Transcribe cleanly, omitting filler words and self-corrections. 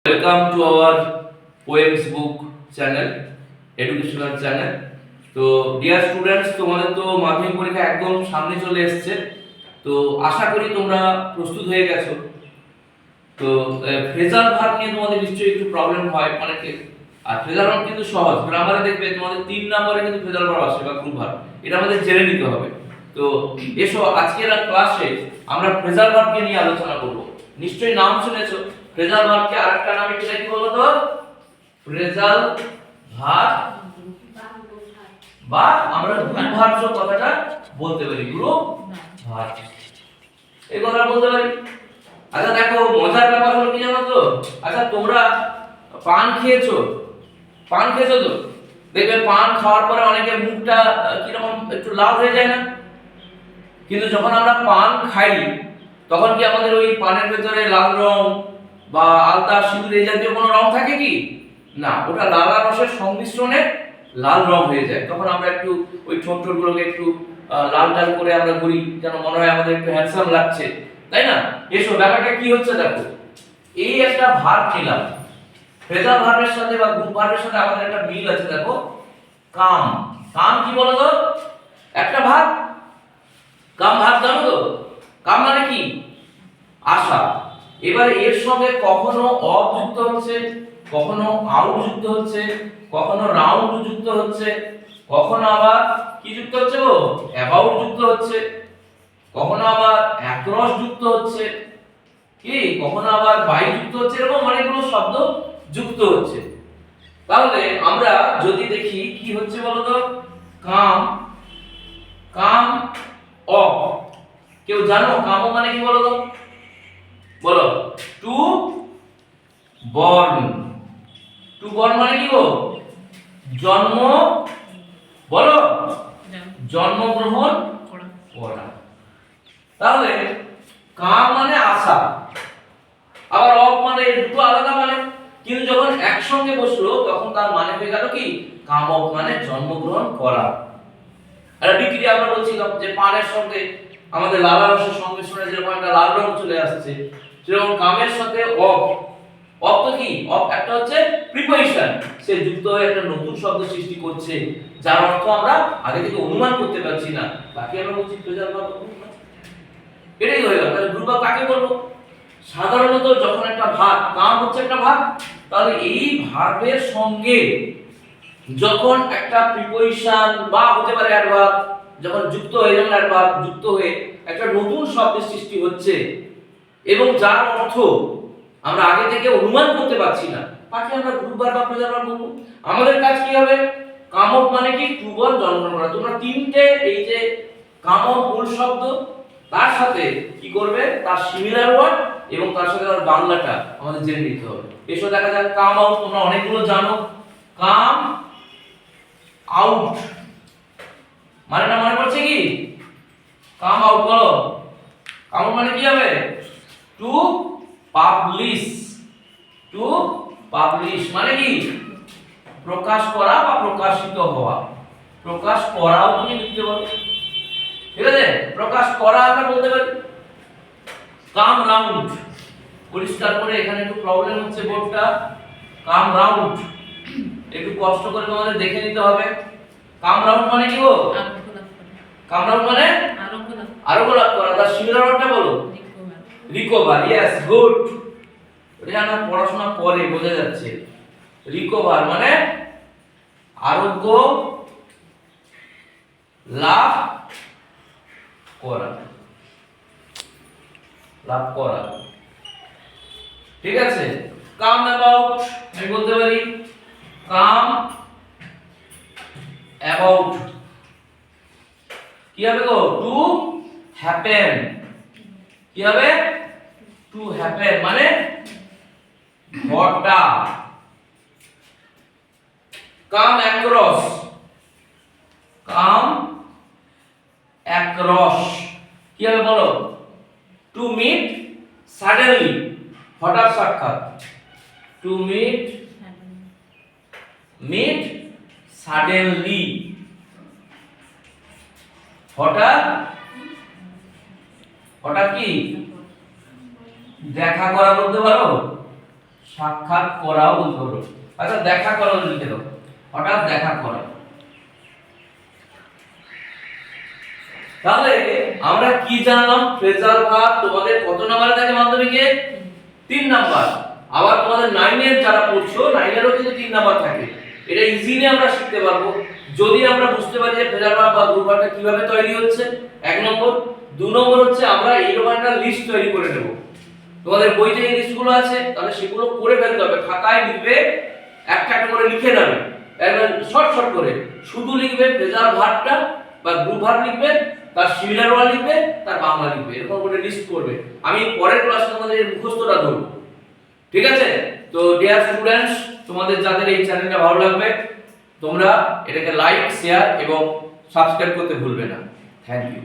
Welcome to our poems book channel, educational channel. তো dear students, তোমাদের তো মাধ্যমিক পরীক্ষা একদম সামনে চলে এসেছে। তো আশা করি তোমরা প্রস্তুত হয়ে গেছো। তো ফ্রেজাল ভার্ব নিয়ে তোমাদের নিশ্চয়ই একটু প্রবলেম হয় অনেকে। আর ফ্রেজাল ভার্ব কিন্তু সহজ, গ্রামারে দেখবে তোমাদের 3 নম্বরে কিন্তু ফ্রেজাল ভার্ব আসে বা গ্রুপ ভার্ব, এটা আমাদের জেনে নিতে হবে। তো এসো আজকের ক্লাসে আমরা ফ্রেজাল ভার্বকে নিয়ে আলোচনা করব। নিশ্চয়ই নাম শুনেছো ফ্রেজাল ভার্বকে, আরেকটা নাম কি বলো তো? ফ্রেজাল ভার্ব, বা আমরা গ্রুপ ভার্ব কথাটা বলতে পারি, গ্রুপ ভার্ব এই কথাটা বলতে পারি। আচ্ছা দেখো, মজার ব্যাপার হলো কি জানো তো? আচ্ছা তোমরা পান খেয়েছো তো? দেখবে পান খাওয়ার পরে অনেকের মুখটা কিরকম একটু লাল হয়ে যায় না? কিন্তু যখন আমরা পান খাই তখন কি আমাদের ওই পানের ভেতরে লাল রং বা আলতা সিঁদুর এই জাতীয় কোনো রং থাকে কি? না, ওটা লালা রসের সংমিশ্রণে লাল রং হয়ে যায়। তখন আমরা একটু ওই ঠোঁটগুলোকে একটু লাল লাল করে আমরা ঘুরি, যেন মনে হয় আমাদের একটু হ্যান্ডসাম লাগছে, তাই না? এসো ব্যাপারটা কি হচ্ছে দেখো, এই একটা ভার্ব নিলাম, ফ্রেজাল ভার্বের সাথে বা গ্রুপ ভার্বের সাথে আমাদের একটা মিল আছে। দেখো কাম, কাম কি বলো তো? একটা ভার্ব, কাম ভার্ব জানো তো? কাম মানে কি? আশা। এবারে এর সঙ্গে কখনো অফ যুক্ত হচ্ছে, কখনো আউট যুক্ত হচ্ছে, কখনো রাউন্ড যুক্ত হচ্ছে, কখনো আবার কি যুক্ত হচ্ছে গো? অ্যাবাউট যুক্ত হচ্ছে, কখনো আবার অ্যাক্রস যুক্ত হচ্ছে, কি কখনো আবার বাই যুক্ত হচ্ছে, এরকম অনেকগুলো শব্দ যুক্ত হচ্ছে। তাহলে আমরা যদি দেখি কি হচ্ছে বলো তো? কাম, কাম অফ। কেউ জানো কাম মানে কি বলো তো? বলো। টু বর্ন, টু বর্ন মানে কি গো? জন্ম, বলো, জন্মগ্রহণ করা। তাহলে কাম মানে আশা, আবার অফ মানে দুটো আলাদা মানে, কিন্তু যখন একসঙ্গে বসলো তখন তার মানে হয়ে গেল কি? কাম অফ মানে জন্মগ্রহণ করা। আর বিক্রিয়া আমরা বলছিলাম যে পানের সঙ্গে আমাদের লাল রসের সংমিশ্রণে যেরকম একটা লাল রং চলে আসছে, সেরকম কামের সাথে অফ, অফ তো কি? অফ একটা হচ্ছে প্রিপোজিশন, সে যুক্ত হয়ে একটা নতুন শব্দ সৃষ্টি করছে, যার অর্থ আমরা আগে থেকে অনুমান করতে পারছি না। বাকি আমরা বলছি ফ্রেজাল ভার্ব, এটাই হয়ে গেল। তাহলে গ্রুপ ভার্ব কাকে বলবো? সাধারণত যখন একটা ভার্ব, কাম হচ্ছে একটা ভার্ব, তাহলে এই ভার্বের সঙ্গে যখন একটা প্রিপোজিশন বা হতে পারে অ্যাডভার্ব যখন যুক্ত হয়ে, যেমন অ্যাডভার্ব যুক্ত হয়ে একটা নতুন শব্দের সৃষ্টি হচ্ছে এবং যার অর্থ আমরা আগে থেকে অনুমান করতে পারছি না, তাকে আমরা গ্রুপ ভার্ব বা ফ্রেজাল ভার্ব বলবো। আমাদের কাজ কি হবে? কামক মানে কি? টু বর্ন জন্মগ্রহণ করা। তোমরা তিনটে এই যে কামক মূল শব্দ, তার সাথে কি করবে? তার সিমিলার ওয়ার্ড এবং তার সাথে তার বাংলাটা আমাদের জেনে নিতে হবে। এসো দেখা যাক কাম আউট, তোমরা অনেকগুলো জানো। কাম আউট মানেটা মনে পড়ছে কি? কাম আউট বলো। কাম আউট মানে কি হবে? টু পাবলিশ, টু পাবলিশ মানে কি? প্রকাশ করা বা প্রকাশিত হওয়া। প্রকাশ করাও তুমি লিখতে পারো, ঠিক আছে? প্রকাশ করা আমরা বলতে পারি। কাম রাউন্ড, পরিষ্কার করে, এখানে একটু প্রবলেম হচ্ছে বোর্ডটা। কাম রাউন্ড একটু কষ্ট করে তোমাদের দেখে নিতে হবে। কাম রাউন্ড মানে কি গো? কাম রাউন্ড মানে আরোগ্য লাভ করা। তার সিমিলার ওয়ার্ডটা বলো। Recover, yes, good. এটা আমরা পড়াশোনা করে বোঝা যাচ্ছে। রিকভার মানে আরোগ্য লাভ করা, লাভ করা, ঠিক আছে? কাম অ্যাবাউট আমি বলতে পারি। কাম অ্যাবাউট কি হবে গো? To happen. কি হবে? টু হ্যাপেন মানে ঘটা। কাম অ্যাক্রস, কাম অ্যাক্রস কি হবে বলো? টু মিট সাডেনলি, হঠাৎ সাক্ষাৎ। টু মিট, মিট সাডেনলি, হঠাৎ, হঠাৎ কি? দেখা করা বলতে পারো। সাক্ষাৎ করাও বলতে পারো। আচ্ছা দেখা করাও লিখে দাও, হঠাৎ দেখা করা। তাহলে আমরা কি জানলাম? ফ্রেজাল ভার্ব তোমাদের কত নম্বরে থাকে মাধ্যমিকে? 3 নাম্বার। আবার তোমাদের 9 এর যারা পড়ছো 9 এরও কিন্তু 3 নাম্বার থাকে। এটা ইজিলি আমরা শিখতে পারবো যদি আমরা বুঝতে পারি যে ফ্রেজাল ভার্ব বা গ্রুপ ভার্বটা কিভাবে তৈরি হচ্ছে। 1 নম্বর। 2 নম্বর হচ্ছে আমরা এইরকম একটা লিস্ট তৈরি করে নেব। তোমাদের বইতে এই লিস্টগুলো আছে, তাহলে সেগুলো করে ফেলতে হবে। খাতায় লিখবে, একটা একটা করে লিখে নেবে, একদম শর্ট শর্ট করে। শুধু লিখবে ফ্রেজাল ভার্বটা বা গ্রুপ ভার্ব লিখবে, তার সিমিলার ওয়ার্ড লিখবে, তার বাংলা লিখবে, এরকম করে লিস্ট করবে। আমি পরের ক্লাসে তোমাদের এই মুখস্থটা দেব, ঠিক আছে? তো ডিয়ার স্টুডেন্টস, তোমাদের যাদের এই চ্যানেলটা ভালো লাগবে তোমরা এটাকে লাইক, শেয়ার এবং সাবস্ক্রাইব করতে ভুলবে না। Thank you.